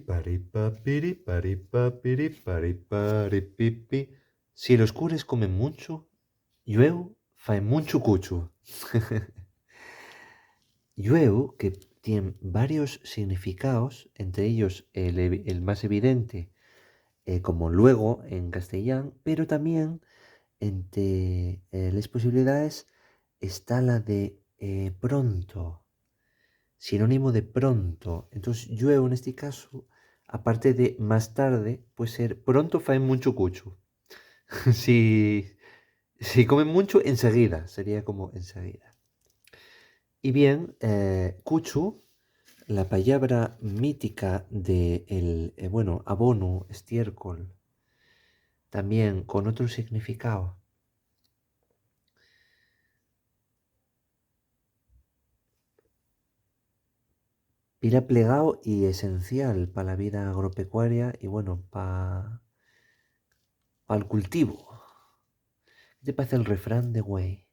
Piriparipa, piriparipa, piriparipipi. Si los cures comen mucho, llueu fae mucho cuchu. Llueu, que tiene varios significados, entre ellos el más evidente, como luego en castellán, pero también entre las posibilidades está la de pronto, sinónimo de pronto. Entonces, llueu en este caso, aparte de más tarde, puede ser pronto fae mucho cuchu. Si, si comen mucho, enseguida, sería como enseguida. Y bien, cuchu, la palabra mítica de bueno, abono, estiércol, también con otro significado. Pila plegado y esencial para la vida agropecuaria y bueno, para el cultivo. ¿Qué te parece el refrán de güey?